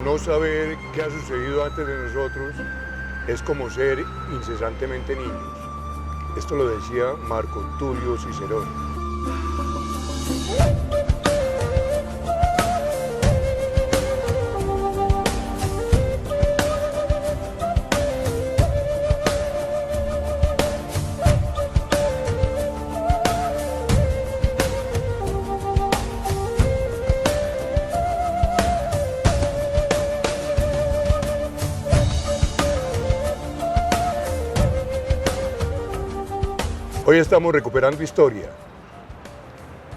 No saber qué ha sucedido antes de nosotros es como ser incesantemente niños. Esto lo decía Marco Tulio Cicerón. Hoy estamos recuperando historia.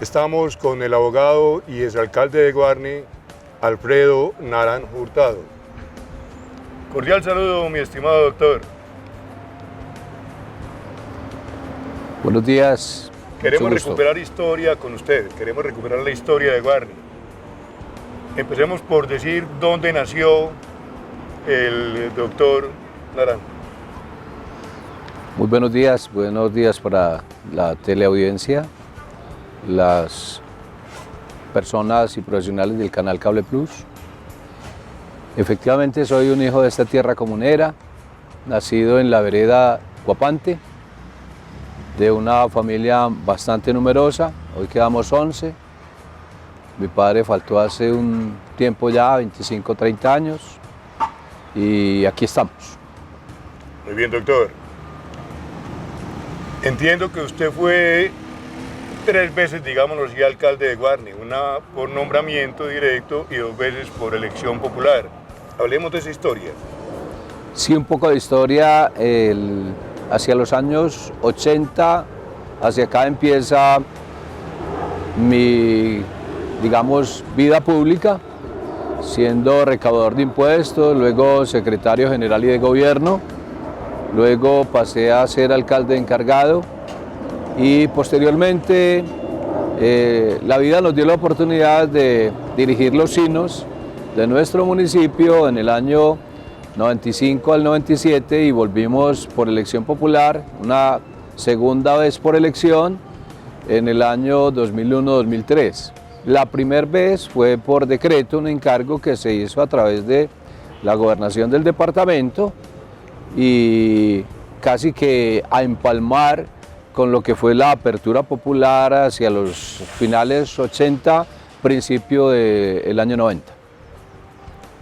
Estamos con el abogado y exalcalde de Guarne, Alfredo Naranjo Hurtado. Cordial saludo, mi estimado doctor. Buenos días. Queremos recuperar historia con usted, queremos recuperar la historia de Guarne. Empecemos por decir dónde nació el doctor Naranjo. Muy buenos días para la teleaudiencia, las personas y profesionales del canal Cable Plus. Efectivamente soy un hijo de esta tierra comunera, nacido en la vereda Guapante, de una familia bastante numerosa, hoy quedamos 11. Mi padre faltó hace un tiempo ya, 25 o 30 años, y aquí estamos. Muy bien, doctor. Entiendo que usted fue 3 veces, digámoslo así, alcalde de Guarne, una por nombramiento directo y 2 veces por elección popular. Hablemos de esa historia. Sí, un poco de historia. Hacia los años 80, hacia acá empieza mi, digamos, vida pública, siendo recaudador de impuestos, luego secretario general y de gobierno. Luego pasé a ser alcalde encargado y posteriormente la vida nos dio la oportunidad de dirigir los sinos de nuestro municipio en el año 95 al 97 y volvimos por elección popular, una segunda vez por elección en el año 2001-2003. La primera vez fue por decreto, un encargo que se hizo a través de la gobernación del departamento, y casi que a empalmar con lo que fue la apertura popular hacia los finales 80, principio del año 90.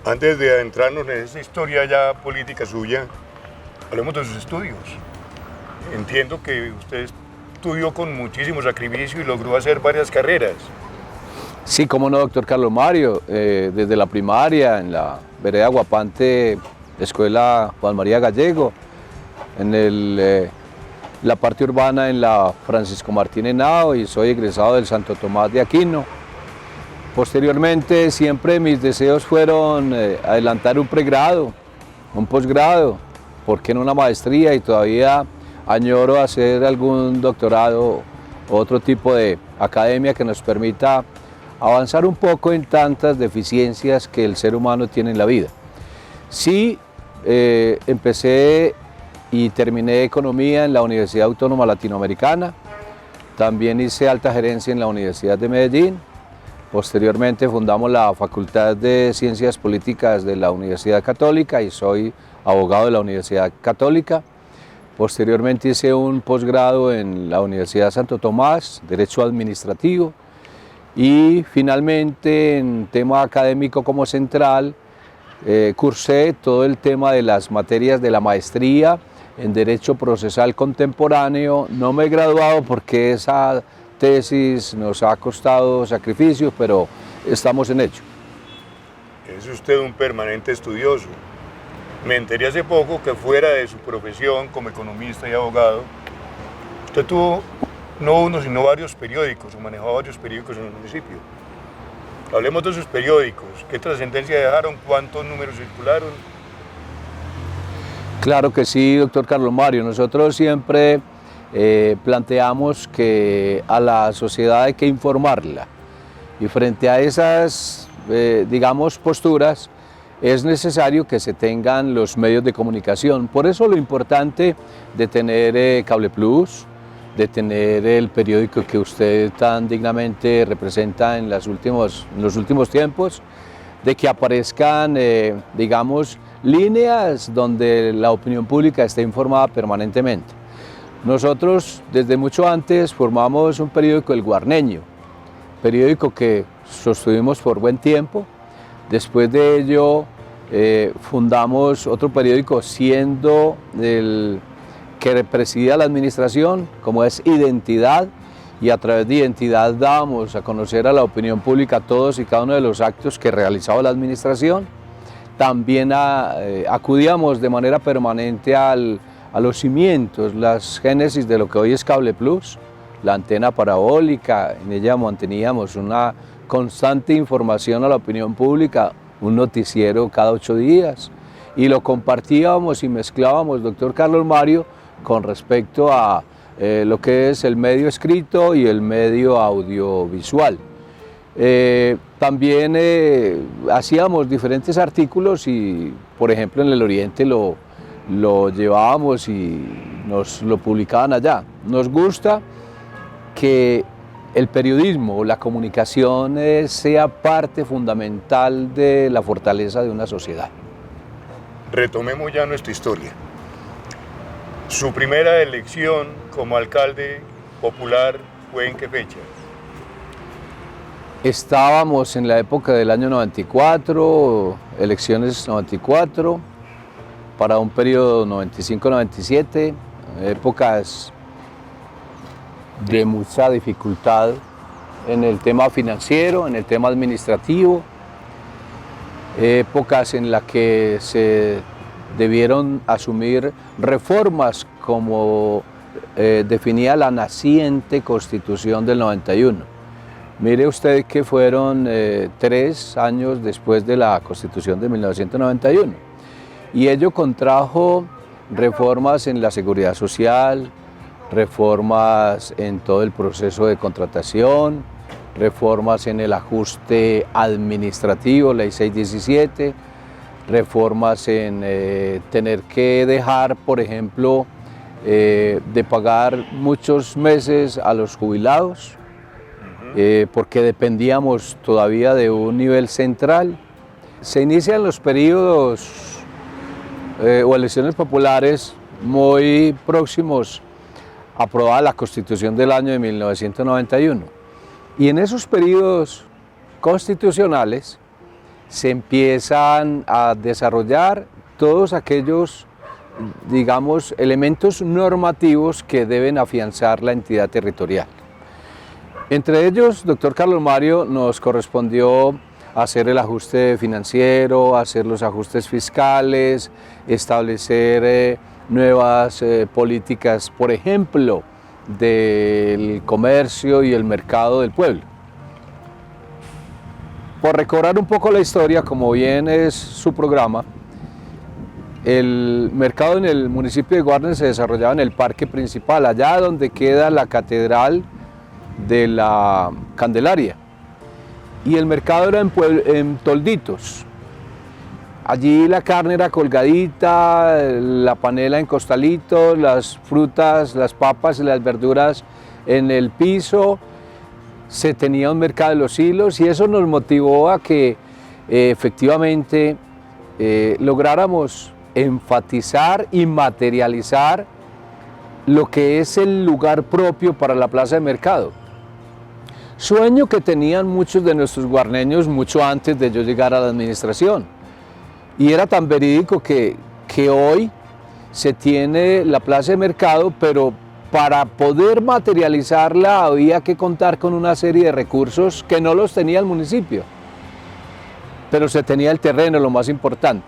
Antes de adentrarnos en esa historia ya política suya, hablemos de sus estudios. Entiendo que usted estudió con muchísimo sacrificio y logró hacer varias carreras. Sí, cómo no, doctor Carlos Mario, desde la primaria en la vereda Guapante, Escuela Juan María Gallego, en la parte urbana en la Francisco Martín Henao, y soy egresado del Santo Tomás de Aquino. Posteriormente siempre mis deseos fueron adelantar un pregrado, un posgrado, ¿por qué no una maestría? Y todavía añoro hacer algún doctorado o otro tipo de academia que nos permita avanzar un poco en tantas deficiencias que el ser humano tiene en la vida. Sí, empecé y terminé economía en la Universidad Autónoma Latinoamericana, también hice alta gerencia en la Universidad de Medellín, posteriormente fundamos la Facultad de Ciencias Políticas de la Universidad Católica y soy abogado de la Universidad Católica. Posteriormente hice un posgrado en la Universidad Santo Tomás, Derecho Administrativo, y finalmente en tema académico como central cursé todo el tema de las materias de la maestría en Derecho Procesal Contemporáneo. No me he graduado porque esa tesis nos ha costado sacrificios, pero estamos en ello. Es usted un permanente estudioso. Me enteré hace poco que fuera de su profesión como economista y abogado, usted tuvo no uno sino varios periódicos, o manejó varios periódicos en el municipio. Hablemos de sus periódicos. ¿Qué trascendencia dejaron? ¿Cuántos números circularon? Claro que sí, doctor Carlos Mario. Nosotros siempre planteamos que a la sociedad hay que informarla. Y frente a esas, digamos, posturas, es necesario que se tengan los medios de comunicación. Por eso lo importante de tener Cable Plus, de tener el periódico que usted tan dignamente representa en los últimos tiempos, de que aparezcan, digamos, líneas donde la opinión pública esté informada permanentemente. Nosotros desde mucho antes formamos un periódico, El Guarneño, periódico que sostuvimos por buen tiempo. Después de ello fundamos otro periódico siendo el que presidía la administración, como es Identidad, y a través de Identidad dábamos a conocer a la opinión pública todos y cada uno de los actos que realizaba la administración. También acudíamos de manera permanente a los cimientos, las génesis de lo que hoy es Cable Plus, la antena parabólica. En ella manteníamos una constante información a la opinión pública, un noticiero cada 8 días, y lo compartíamos y mezclábamos, doctor Carlos Mario, con respecto a lo que es el medio escrito y el medio audiovisual. También hacíamos diferentes artículos y, por ejemplo, en el Oriente lo llevábamos y nos lo publicaban allá. Nos gusta que el periodismo o la comunicación sea parte fundamental de la fortaleza de una sociedad. Retomemos ya nuestra historia. Su primera elección como alcalde popular fue ¿en qué fecha? Estábamos en la época del año 94, elecciones 94, para un periodo 95-97, épocas de mucha dificultad en el tema financiero, en el tema administrativo, épocas en las que se debieron asumir reformas como definía la naciente Constitución del 91. Mire usted que fueron 3 años después de la Constitución de 1991 y ello contrajo reformas en la seguridad social, reformas en todo el proceso de contratación, reformas en el ajuste administrativo, ley 617, reformas en tener que dejar, por ejemplo, de pagar muchos meses a los jubilados, porque dependíamos todavía de un nivel central. Se inician los periodos o elecciones populares muy próximos a aprobada la Constitución del año de 1991. Y en esos periodos constitucionales se empiezan a desarrollar todos aquellos, digamos, elementos normativos que deben afianzar la entidad territorial. Entre ellos, doctor Carlos Mario, nos correspondió hacer el ajuste financiero, hacer los ajustes fiscales, establecer nuevas políticas, por ejemplo, del comercio y el mercado del pueblo. Por recordar un poco la historia, como bien es su programa, el mercado en el municipio de Guarne se desarrollaba en el parque principal, allá donde queda la catedral de la Candelaria, y el mercado era en tolditos. Allí la carne era colgadita, la panela en costalitos, las frutas, las papas y las verduras en el piso. Se tenía un mercado de los hilos y eso nos motivó a que efectivamente lográramos enfatizar y materializar lo que es el lugar propio para la plaza de mercado. Sueño que tenían muchos de nuestros guarneños mucho antes de yo llegar a la administración. Y era tan verídico que hoy se tiene la plaza de mercado, pero para poder materializarla había que contar con una serie de recursos que no los tenía el municipio. Pero se tenía el terreno, lo más importante.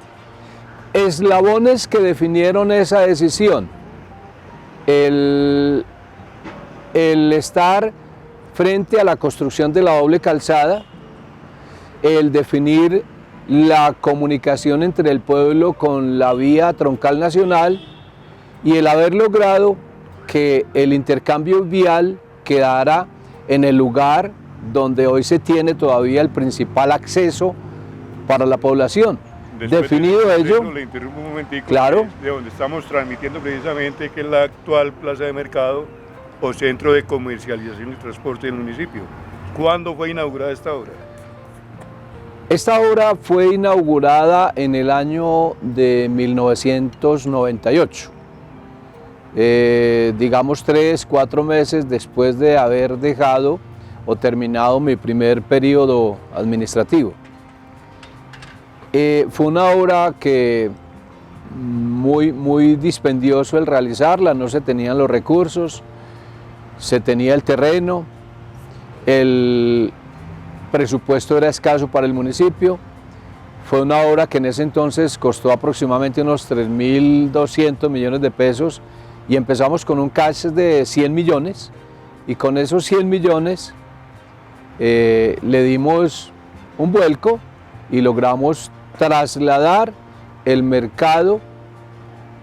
Eslabones que definieron esa decisión. El estar frente a la construcción de la doble calzada, el definir la comunicación entre el pueblo con la vía troncal nacional y el haber logrado que el intercambio vial quedara en el lugar donde hoy se tiene todavía el principal acceso para la población. Definido ello, le interrumpo un momentico, claro, de donde estamos transmitiendo precisamente, que es la actual plaza de mercado o centro de comercialización y transporte del municipio. ¿Cuándo fue inaugurada esta obra? Esta obra fue inaugurada en el año de 1998, digamos 3, 4 meses después de haber dejado o terminado mi primer periodo administrativo. Fue una obra que muy dispendioso el realizarla, no se tenían los recursos, se tenía el terreno, el presupuesto era escaso para el municipio. Fue una obra que en ese entonces costó aproximadamente unos 3.200 millones de pesos y empezamos con un cash de 100 millones y con esos 100 millones le dimos un vuelco y logramos trasladar el mercado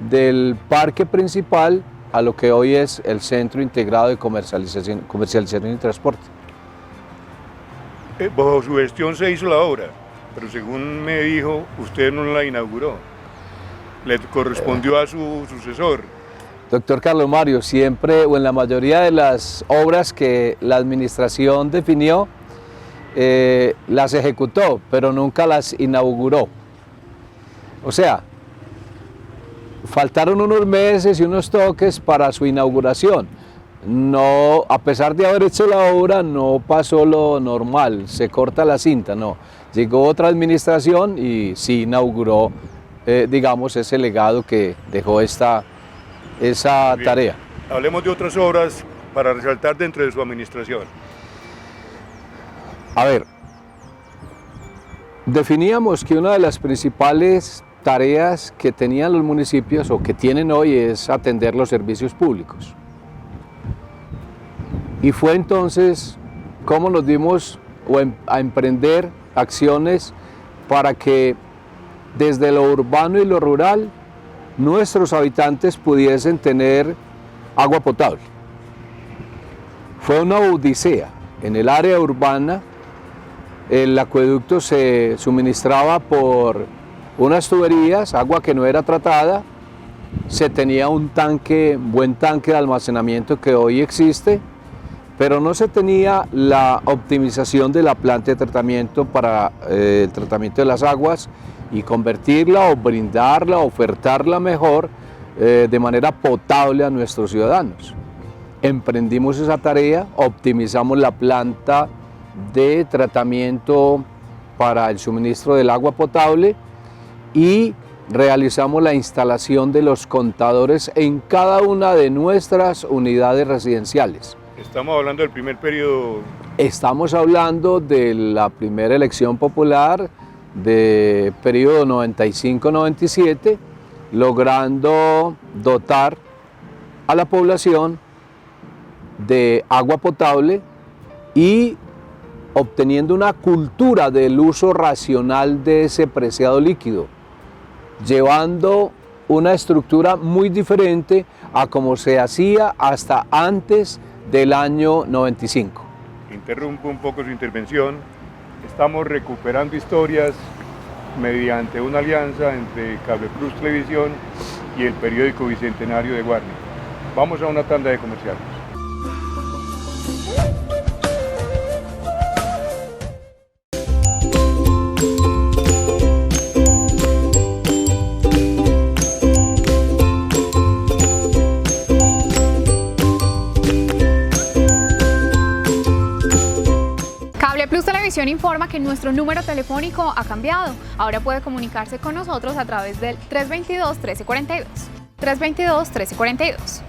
del parque principal a lo que hoy es el Centro Integrado de Comercialización y Transporte. Bajo su gestión se hizo la obra, pero según me dijo, usted no la inauguró. Le correspondió a su sucesor. Doctor Carlos Mario, siempre o en la mayoría de las obras que la administración definió, las ejecutó, pero nunca las inauguró. O sea, faltaron unos meses y unos toques para su inauguración. No, a pesar de haber hecho la obra, no pasó lo normal, se corta la cinta, no. Llegó otra administración y sí inauguró, digamos, ese legado que dejó esa tarea. Hablemos de otras obras para resaltar dentro de su administración. A ver, definíamos que una de las principales tareas que tenían los municipios o que tienen hoy es atender los servicios públicos. Y fue entonces cómo nos dimos a emprender acciones para que desde lo urbano y lo rural nuestros habitantes pudiesen tener agua potable. Fue una odisea. En el área urbana el acueducto se suministraba por unas tuberías, agua que no era tratada, se tenía un buen tanque de almacenamiento que hoy existe, pero no se tenía la optimización de la planta de tratamiento para el tratamiento de las aguas y convertirla o brindarla, ofertarla mejor de manera potable a nuestros ciudadanos. Emprendimos esa tarea, optimizamos la planta de tratamiento para el suministro del agua potable y realizamos la instalación de los contadores en cada una de nuestras unidades residenciales. Estamos hablando del primer periodo. Estamos hablando de la primera elección popular de periodo 95-97, logrando dotar a la población de agua potable y obteniendo una cultura del uso racional de ese preciado líquido, llevando una estructura muy diferente a como se hacía hasta antes del año 95. Interrumpo un poco su intervención. Estamos recuperando historias mediante una alianza entre Cable Plus Televisión y el periódico Bicentenario de Guarne. Vamos a una tanda de comerciales. Informa que nuestro número telefónico ha cambiado. Ahora puede comunicarse con nosotros a través del 322-1342. 322-1342.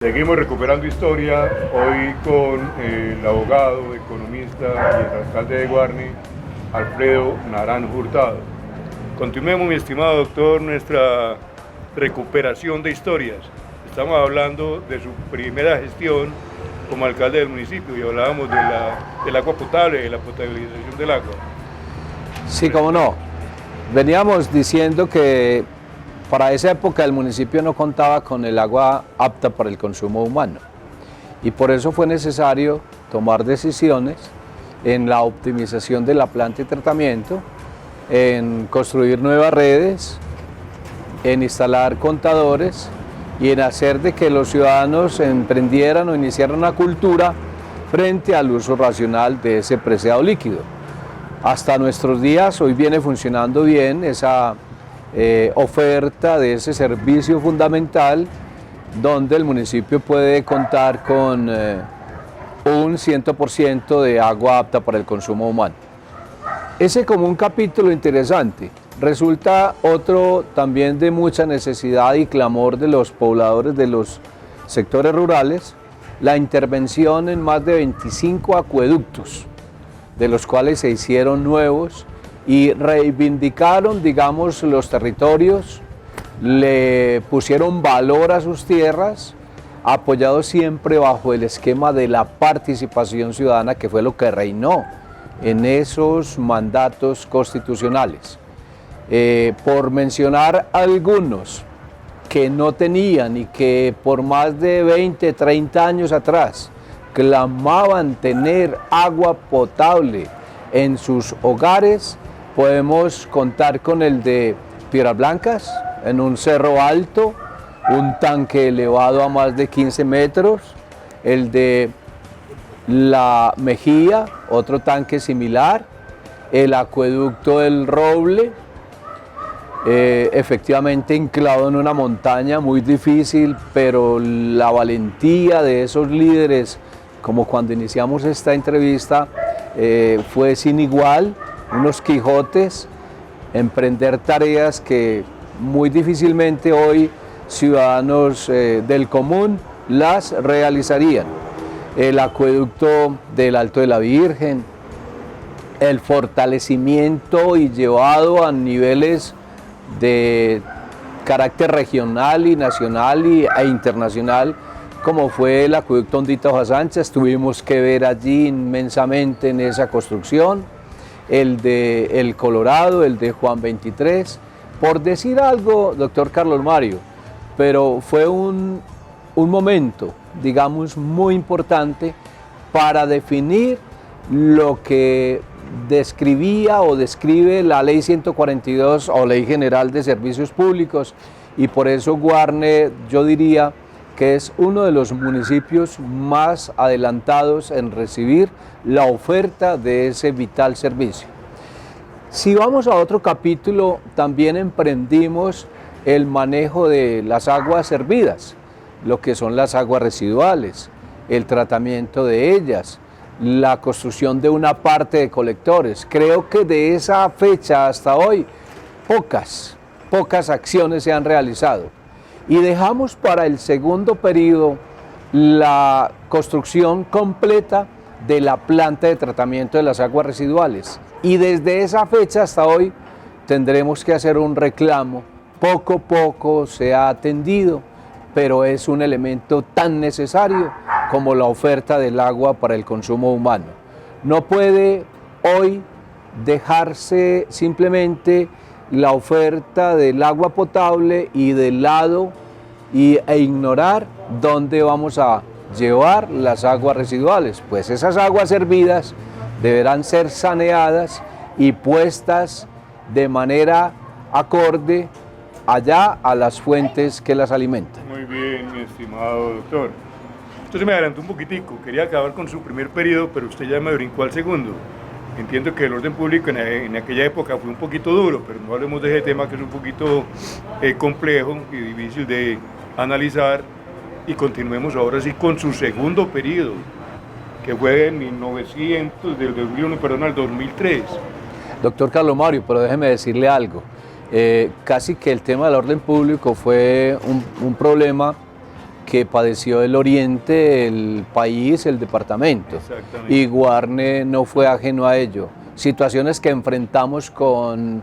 Seguimos recuperando historia, hoy con el abogado, economista y el alcalde de Guarne, Alfredo Naranjo Hurtado. Continuemos, mi estimado doctor, nuestra recuperación de historias. Estamos hablando de su primera gestión como alcalde del municipio y hablábamos del agua potable, de la potabilización del agua. Sí, cómo no. Veníamos diciendo que para esa época el municipio no contaba con el agua apta para el consumo humano y por eso fue necesario tomar decisiones en la optimización de la planta de tratamiento, en construir nuevas redes, en instalar contadores y en hacer de que los ciudadanos emprendieran o iniciaran una cultura frente al uso racional de ese preciado líquido. Hasta nuestros días hoy viene funcionando bien esa oferta de ese servicio fundamental donde el municipio puede contar con un 100% de agua apta para el consumo humano. Ese como un capítulo interesante. Resulta otro también de mucha necesidad y clamor de los pobladores de los sectores rurales, la intervención en más de 25 acueductos, de los cuales se hicieron nuevos y reivindicaron, digamos, los territorios, le pusieron valor a sus tierras, apoyados siempre bajo el esquema de la participación ciudadana, que fue lo que reinó en esos mandatos constitucionales. Por mencionar algunos que no tenían y que por más de 20, 30 años atrás clamaban tener agua potable en sus hogares, podemos contar con el de Piedras Blancas, en un cerro alto, un tanque elevado a más de 15 metros, el de La Mejía, otro tanque similar, el acueducto del Roble, efectivamente enclavado en una montaña muy difícil, pero la valentía de esos líderes, como cuando iniciamos esta entrevista, fue sin igual, unos quijotes, emprender tareas que muy difícilmente hoy ciudadanos del común las realizarían. El acueducto del Alto de la Virgen, el fortalecimiento y llevado a niveles de carácter regional y nacional e internacional, como fue el acueducto Hondita Hojas Anchas. Tuvimos que ver allí inmensamente en esa construcción, el de El Colorado, el de Juan 23, por decir algo, doctor Carlos Mario, pero fue un momento, digamos, muy importante para definir lo que describía o describe la Ley 142 o Ley General de Servicios Públicos, y por eso Guarne, yo diría que es uno de los municipios más adelantados en recibir la oferta de ese vital servicio. Si vamos a otro capítulo, también emprendimos el manejo de las aguas servidas, lo que son las aguas residuales, el tratamiento de ellas, la construcción de una parte de colectores. Creo que de esa fecha hasta hoy pocas acciones se han realizado. Y dejamos para el segundo periodo la construcción completa de la planta de tratamiento de las aguas residuales. Y desde esa fecha hasta hoy tendremos que hacer un reclamo. Poco a poco se ha atendido, pero es un elemento tan necesario como la oferta del agua para el consumo humano. No puede hoy dejarse simplemente la oferta del agua potable y del lado e ignorar dónde vamos a llevar las aguas residuales, pues esas aguas servidas deberán ser saneadas y puestas de manera acorde allá a las fuentes que las alimentan. Muy bien, mi estimado doctor. Entonces me adelantó un poquitico, quería acabar con su primer periodo, pero usted ya me brincó al segundo. Entiendo que el orden público en aquella época fue un poquito duro, pero no hablemos de ese tema que es un poquito complejo y difícil de analizar, y continuemos ahora sí con su segundo periodo, que fue en 2003. Doctor Carlos Mario, pero déjeme decirle algo. Casi que el tema del orden público fue un problema que padeció el oriente, el país, el departamento. Y Guarne no fue ajeno a ello. Situaciones que enfrentamos con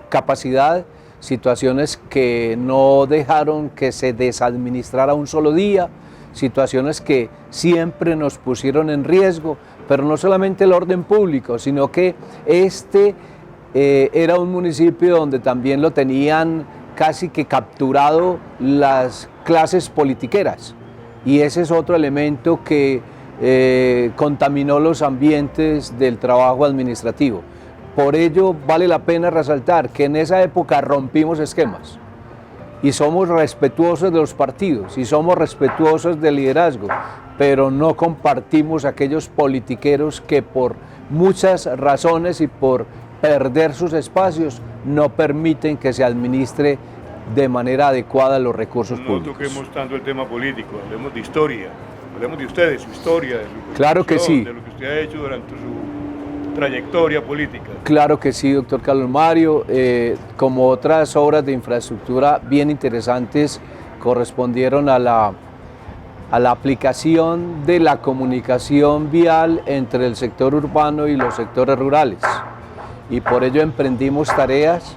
capacidad, situaciones que no dejaron que se desadministrara un solo día, situaciones que siempre nos pusieron en riesgo, pero no solamente el orden público, sino que era un municipio donde también lo tenían casi que capturado las clases politiqueras, y ese es otro elemento que contaminó los ambientes del trabajo administrativo. Por ello vale la pena resaltar que en esa época rompimos esquemas y somos respetuosos de los partidos y somos respetuosos del liderazgo, pero no compartimos aquellos politiqueros que por muchas razones y por perder sus espacios no permiten que se administre de manera adecuada los recursos públicos. No toquemos tanto el tema político, hablemos de historia, hablemos de ustedes, su historia, de su claro que sí, de lo que usted ha hecho durante su trayectoria política. Claro que sí, doctor Carlos Mario, como otras obras de infraestructura bien interesantes correspondieron a la aplicación de la comunicación vial entre el sector urbano y los sectores rurales, y por ello emprendimos tareas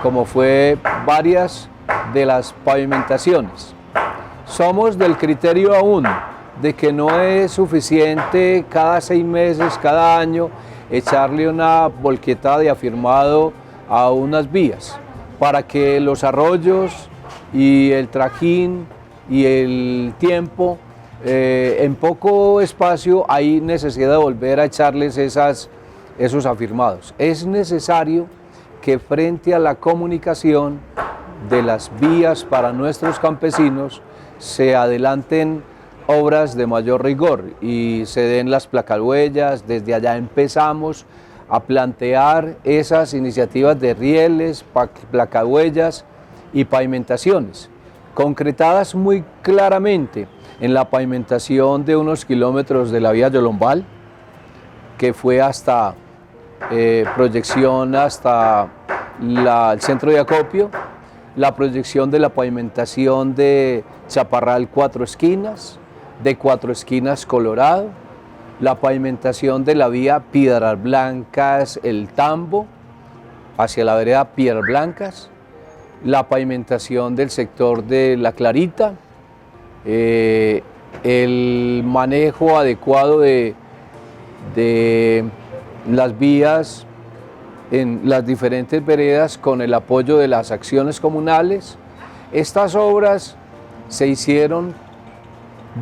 como fue varias de las pavimentaciones. Somos del criterio aún de que no es suficiente cada 6 meses, cada año, echarle una volquetada de afirmado a unas vías para que los arroyos y el trajín y el tiempo, en poco espacio hay necesidad de volver a echarles esos afirmados. Es necesario que frente a la comunicación de las vías para nuestros campesinos se adelanten obras de mayor rigor y se den las placahuellas. Desde allá empezamos a plantear esas iniciativas de rieles, placahuellas y pavimentaciones, concretadas muy claramente en la pavimentación de unos kilómetros de la vía Yolombal, que fue hasta proyección hasta el centro de acopio, la proyección de la pavimentación de Chaparral Cuatro Esquinas, de Cuatro Esquinas Colorado, la pavimentación de la vía Piedras Blancas El Tambo hacia la vereda Piedras Blancas, la pavimentación del sector de La Clarita, el manejo adecuado de las vías en las diferentes veredas con el apoyo de las acciones comunales. Estas obras se hicieron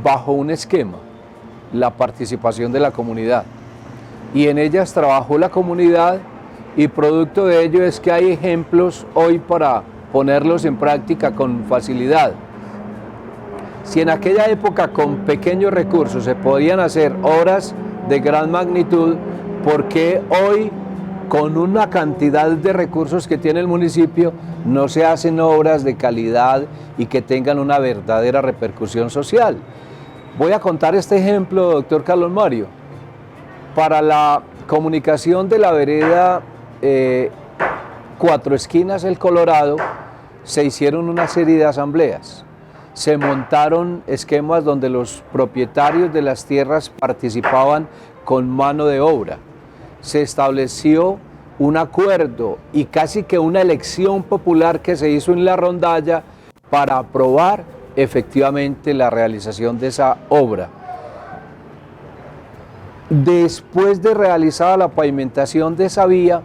bajo un esquema, la participación de la comunidad, y en ellas trabajó la comunidad, y producto de ello es que hay ejemplos hoy para ponerlos en práctica con facilidad. Si en aquella época con pequeños recursos se podían hacer obras de gran magnitud, ¿por qué hoy con una cantidad de recursos que tiene el municipio no se hacen obras de calidad y que tengan una verdadera repercusión social? Voy a contar este ejemplo, doctor Carlos Mario. Para la comunicación de la vereda Cuatro Esquinas El Colorado se hicieron una serie de asambleas. Se montaron esquemas donde los propietarios de las tierras participaban con mano de obra. Se estableció un acuerdo y casi que una elección popular que se hizo en la rondalla para aprobar efectivamente la realización de esa obra. Después de realizada la pavimentación de esa vía,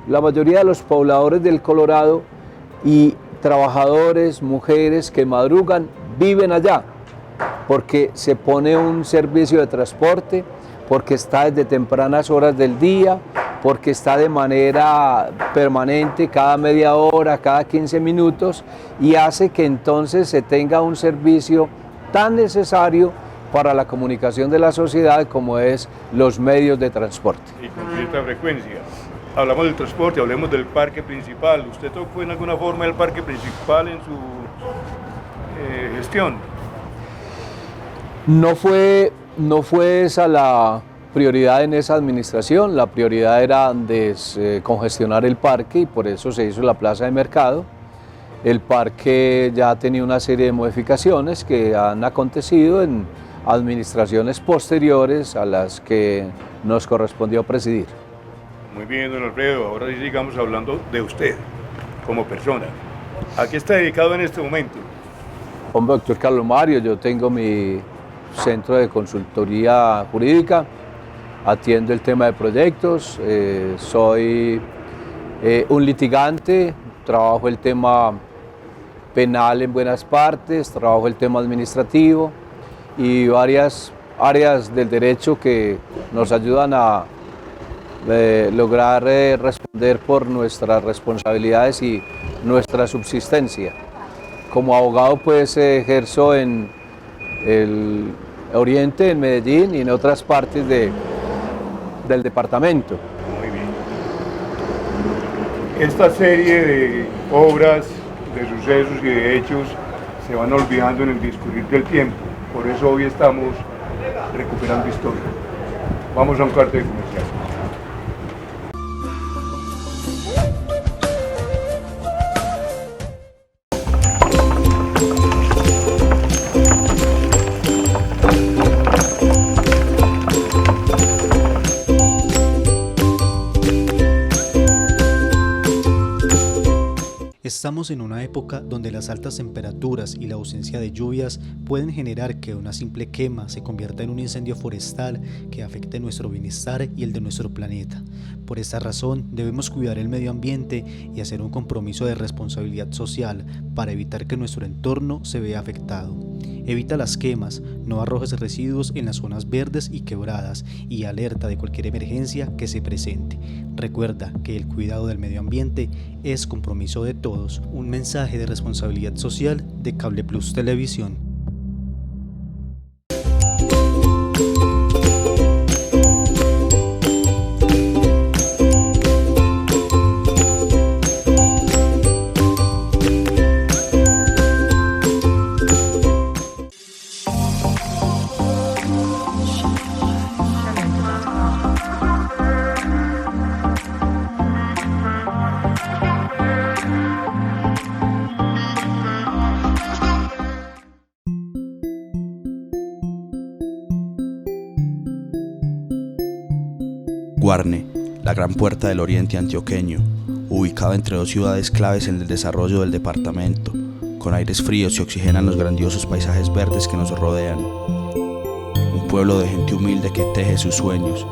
la mayoría de los pobladores del Colorado y trabajadores, mujeres que madrugan, viven allá, porque se pone un servicio de transporte, porque está desde tempranas horas del día, porque está de manera permanente cada media hora, cada 15 minutos, y hace que entonces se tenga un servicio tan necesario para la comunicación de la sociedad como es los medios de transporte. Y con cierta frecuencia. Hablamos del transporte, hablemos del parque principal. ¿Usted tocó en alguna forma el parque principal en su gestión? No fue esa la prioridad en esa administración. La prioridad era descongestionar el parque y por eso se hizo la plaza de mercado. El parque ya ha tenido una serie de modificaciones que han acontecido en administraciones posteriores a las que nos correspondió presidir. Muy bien, don Alfredo, ahora sí sigamos hablando de usted como persona. ¿A qué está dedicado en este momento? Hombre, doctor Carlos Mario, yo tengo mi centro de consultoría jurídica, atiendo el tema de proyectos, soy un litigante, trabajo el tema penal en buenas partes, trabajo el tema administrativo y varias áreas del derecho que nos ayudan a lograr responder por nuestras responsabilidades y nuestra subsistencia. Como abogado pues ejerzo en el Oriente, en Medellín y en otras partes del departamento. Muy bien. Esta serie de obras, de sucesos y de hechos se van olvidando en el discurrir del tiempo. Por eso hoy estamos recuperando historia. Vamos a un corte comercial. Estamos en una época donde las altas temperaturas y la ausencia de lluvias pueden generar que una simple quema se convierta en un incendio forestal que afecte nuestro bienestar y el de nuestro planeta. Por esta razón, debemos cuidar el medio ambiente y hacer un compromiso de responsabilidad social para evitar que nuestro entorno se vea afectado. Evita las quemas, no arrojes residuos en las zonas verdes y quebradas y alerta de cualquier emergencia que se presente. Recuerda que el cuidado del medio ambiente es compromiso de todos. Un mensaje de responsabilidad social de Cable Plus Televisión. Guarne, la gran puerta del oriente antioqueño, ubicado entre dos ciudades claves en el desarrollo del departamento, con aires fríos y oxigenan los grandiosos paisajes verdes que nos rodean. Un pueblo de gente humilde que teje sus sueños.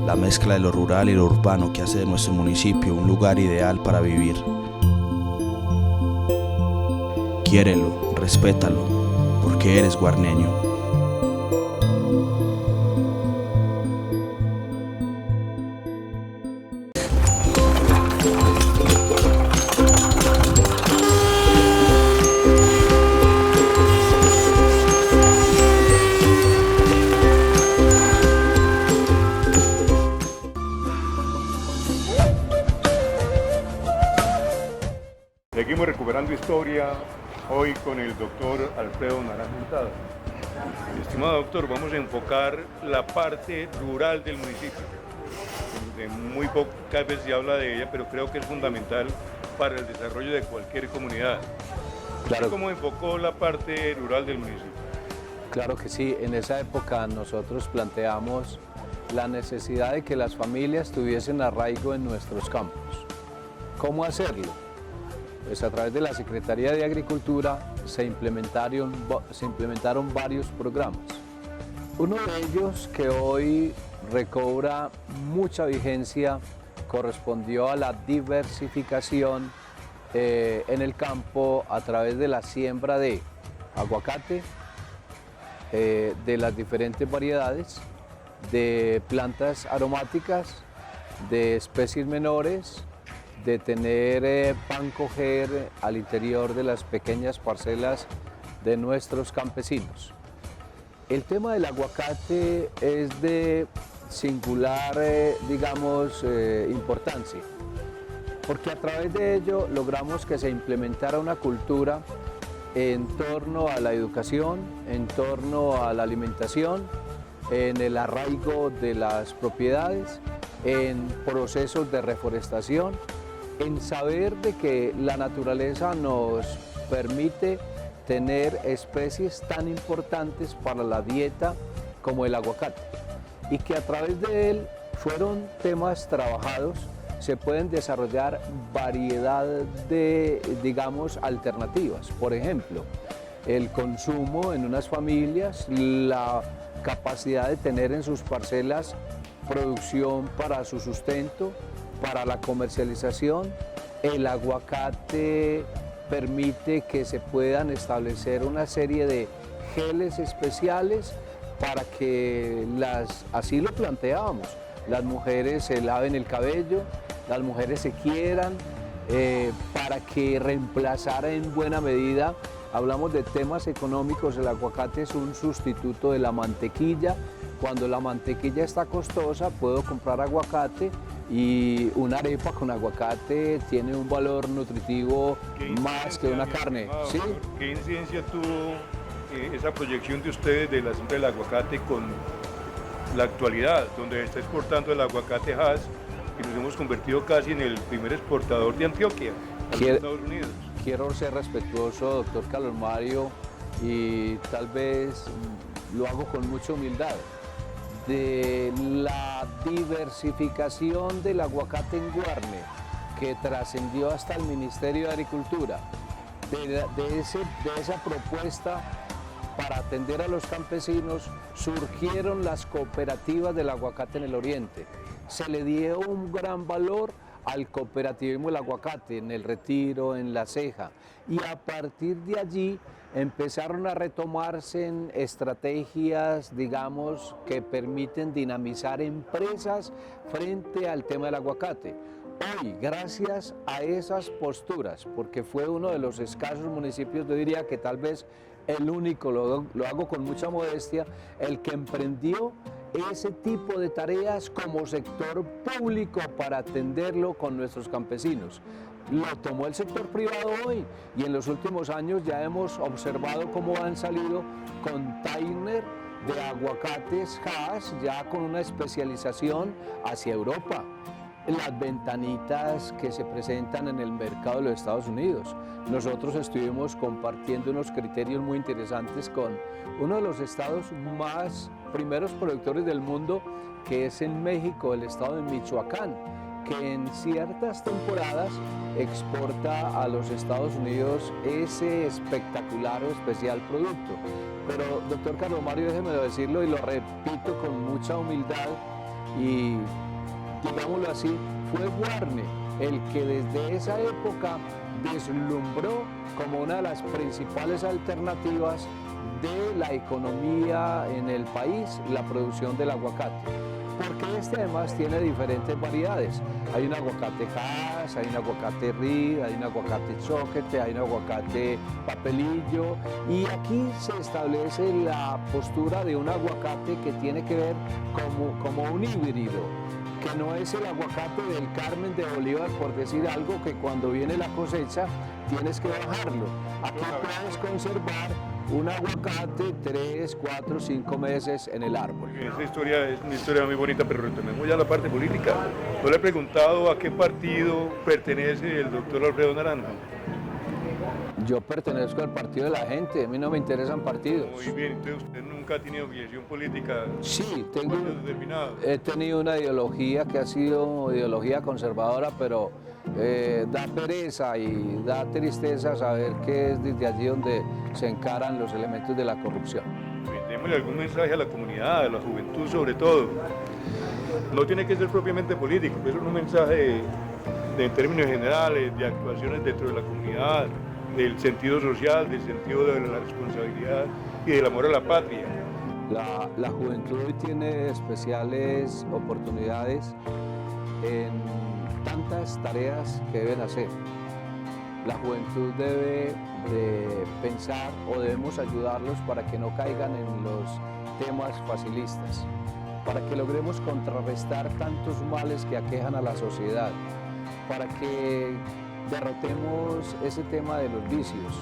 La mezcla de lo rural y lo urbano que hace de nuestro municipio un lugar ideal para vivir. Quiérelo, respétalo, porque eres guarneño. Seguimos recuperando historia hoy con el doctor Alfredo Naranjo Hurtado. Estimado doctor, vamos a enfocar la parte rural del municipio. Muy pocas veces se habla de ella, pero creo que es fundamental para el desarrollo de cualquier comunidad. Claro. ¿Cómo enfocó la parte rural del municipio? Claro que sí, en esa época nosotros planteamos la necesidad de que las familias tuviesen arraigo en nuestros campos. ¿Cómo hacerlo? Pues a través de la Secretaría de Agricultura se implementaron varios programas. Uno de ellos, que hoy recobra mucha vigencia, correspondió a la diversificación en el campo a través de la siembra de aguacate, de las diferentes variedades, de plantas aromáticas, de especies menores, de tener pan coger al interior de las pequeñas parcelas de nuestros campesinos. El tema del aguacate es de singular, importancia, porque a través de ello logramos que se implementara una cultura en torno a la educación, en torno a la alimentación, en el arraigo de las propiedades, en procesos de reforestación en saber de que la naturaleza nos permite tener especies tan importantes para la dieta como el aguacate, y que a través de él fueron temas trabajados, se pueden desarrollar variedad de, digamos, alternativas. Por ejemplo, el consumo en unas familias, la capacidad de tener en sus parcelas producción para su sustento, para la comercialización. El aguacate permite que se puedan establecer una serie de geles especiales para que así lo planteábamos, las mujeres se laven el cabello, las mujeres se quieran, para que reemplazara en buena medida. Hablamos de temas económicos, el aguacate es un sustituto de la mantequilla. Cuando la mantequilla está costosa, puedo comprar aguacate, y una arepa con aguacate tiene un valor nutritivo más que una carne. ¿Sí? ¿Qué incidencia tuvo esa proyección de ustedes de la siembra del aguacate con la actualidad, donde está exportando el aguacate Hass y nos hemos convertido casi en el primer exportador de Antioquia a los Estados Unidos? Quiero ser respetuoso, doctor Carlos Mario, y tal vez lo hago con mucha humildad, de la diversificación del aguacate en Guarne, que trascendió hasta el Ministerio de Agricultura, de esa propuesta para atender a los campesinos, surgieron las cooperativas del aguacate en el oriente. Se le dio un gran valor al cooperativismo del aguacate en el Retiro, en La Ceja, y a partir de allí empezaron a retomarse en estrategias, digamos, que permiten dinamizar empresas frente al tema del aguacate. Hoy, gracias a esas posturas, porque fue uno de los escasos municipios, yo diría que tal vez el único, lo hago con mucha modestia, el que emprendió ese tipo de tareas como sector público para atenderlo con nuestros campesinos. Lo tomó el sector privado hoy, y en los últimos años ya hemos observado cómo han salido containers de aguacates Hass ya con una especialización hacia Europa. Las ventanitas que se presentan en el mercado de los Estados Unidos. Nosotros estuvimos compartiendo unos criterios muy interesantes con uno de los estados más primeros productores del mundo, que es en México, el estado de Michoacán, que en ciertas temporadas exporta a los Estados Unidos ese espectacular o especial producto. Pero, doctor Carlos Mario, déjeme decirlo y lo repito con mucha humildad, y digámoslo así, fue Guarne el que desde esa época deslumbró como una de las principales alternativas de la economía en el país la producción del aguacate, porque este además tiene diferentes variedades. Hay un aguacate Hass, hay un aguacate Reed, hay un aguacate Choquete, hay un aguacate Papelillo, y aquí se establece la postura de un aguacate que tiene que ver como un híbrido, que no es el aguacate del Carmen de Bolívar, por decir algo, que cuando viene la cosecha tienes que bajarlo. Aquí puedes conservar un aguacate 3, 4, 5 meses en el árbol. Esa historia es una historia muy bonita, pero retomemos ya la parte política. Yo le he preguntado a qué partido pertenece el doctor Alfredo Naranjo. Yo pertenezco al partido de la gente, a mí no me interesan partidos. Muy bien, entonces usted nunca ha tenido filiación política. Sí, he tenido una ideología que ha sido ideología conservadora, pero da pereza y da tristeza saber que es desde allí donde se encaran los elementos de la corrupción. Démosle algún mensaje a la comunidad, a la juventud sobre todo. No tiene que ser propiamente político, pero es un mensaje en términos generales, de actuaciones dentro de la comunidad, del sentido social, del sentido de la responsabilidad y del amor a la patria. La juventud hoy tiene especiales oportunidades en tantas tareas que deben hacer. La juventud debe de pensar, o debemos ayudarlos para que no caigan en los temas facilistas, para que logremos contrarrestar tantos males que aquejan a la sociedad, para que derrotemos ese tema de los vicios,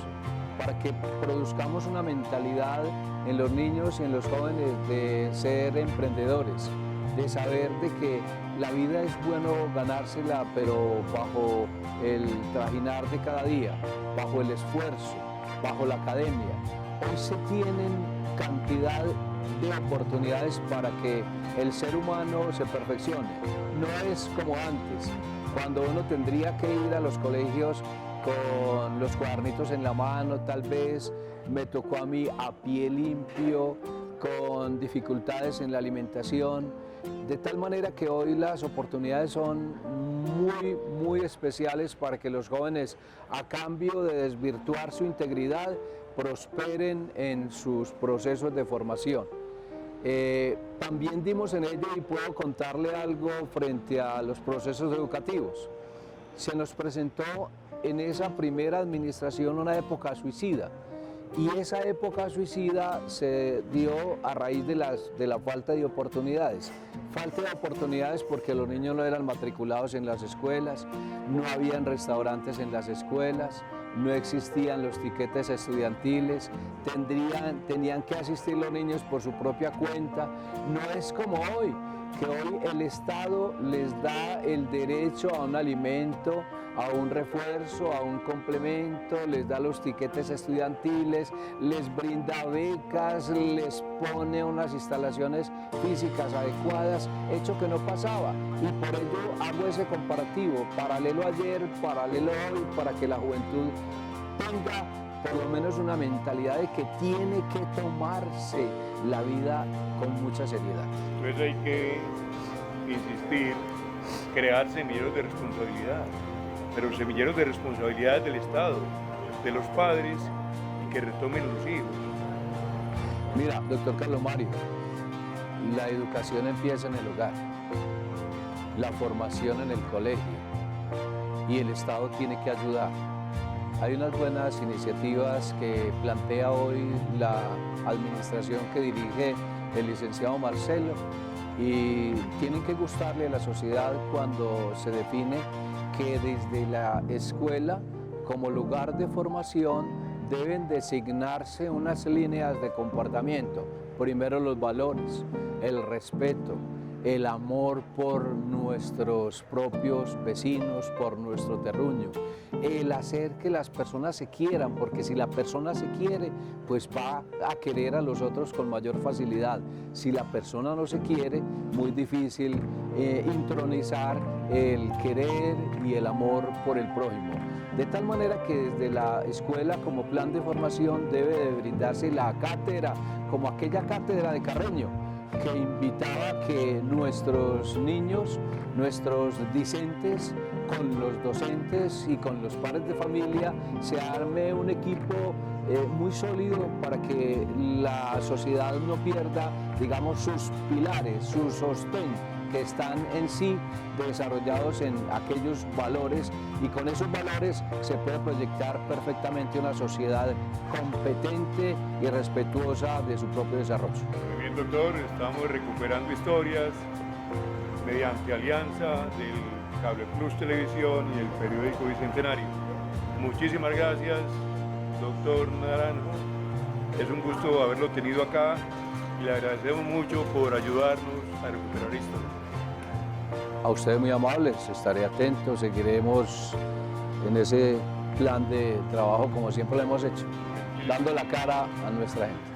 para que produzcamos una mentalidad en los niños y en los jóvenes de ser emprendedores, de saber de que la vida es bueno ganársela, pero bajo el trajinar de cada día, bajo el esfuerzo, bajo la academia. Hoy se tienen cantidad de oportunidades para que el ser humano se perfeccione. No es como antes, cuando uno tendría que ir a los colegios con los cuadernitos en la mano, tal vez me tocó a mí a pie limpio, con dificultades en la alimentación, de tal manera que hoy las oportunidades son muy especiales para que los jóvenes, a cambio de desvirtuar su integridad, prosperen en sus procesos de formación. También dimos en ello, y puedo contarle algo frente a los procesos educativos. Se nos presentó en esa primera administración una época suicida, y esa época suicida se dio a raíz de la falta de oportunidades. Falta de oportunidades porque los niños no eran matriculados en las escuelas, no habían restaurantes en las escuelas, no existían los tiquetes estudiantiles, tenían que asistir los niños por su propia cuenta. No es como hoy, que hoy el Estado les da el derecho a un alimento, a un refuerzo, a un complemento, les da los tiquetes estudiantiles, les brinda becas, les pone unas instalaciones físicas adecuadas, hecho que no pasaba. Y por ello hago ese comparativo, paralelo ayer, paralelo hoy, para que la juventud tenga por lo menos una mentalidad de que tiene que tomarse la vida con mucha seriedad. Entonces hay que insistir, crear semilleros de responsabilidad, pero semilleros de responsabilidad del Estado, de los padres, y que retomen los hijos. Mira, doctor Carlos Mario, la educación empieza en el hogar, la formación en el colegio, y el Estado tiene que ayudar. Hay unas buenas iniciativas que plantea hoy la administración que dirige el licenciado Marcelo, y tienen que gustarle a la sociedad cuando se define que desde la escuela, como lugar de formación, deben designarse unas líneas de comportamiento. Primero los valores, el respeto, el amor por nuestros propios vecinos, por nuestro terruño, el hacer que las personas se quieran, porque si la persona se quiere, pues va a querer a los otros con mayor facilidad. Si la persona no se quiere, muy difícil intronizar el querer y el amor por el prójimo. De tal manera que desde la escuela, como plan de formación, debe de brindarse la cátedra, como aquella cátedra de Carreño, que invitaba a que nuestros niños, nuestros discentes, con los docentes y con los padres de familia, se arme un equipo muy sólido para que la sociedad no pierda, digamos, sus pilares, su sostén, que están en sí desarrollados en aquellos valores, y con esos valores se puede proyectar perfectamente una sociedad competente y respetuosa de su propio desarrollo. Muy bien, doctor, estamos recuperando historias mediante alianza del Cable Plus Televisión y el periódico Bicentenario. Muchísimas gracias, doctor Naranjo. Es un gusto haberlo tenido acá y le agradecemos mucho por ayudarnos a recuperar historias. A ustedes muy amables, estaré atento, seguiremos en ese plan de trabajo como siempre lo hemos hecho, dando la cara a nuestra gente.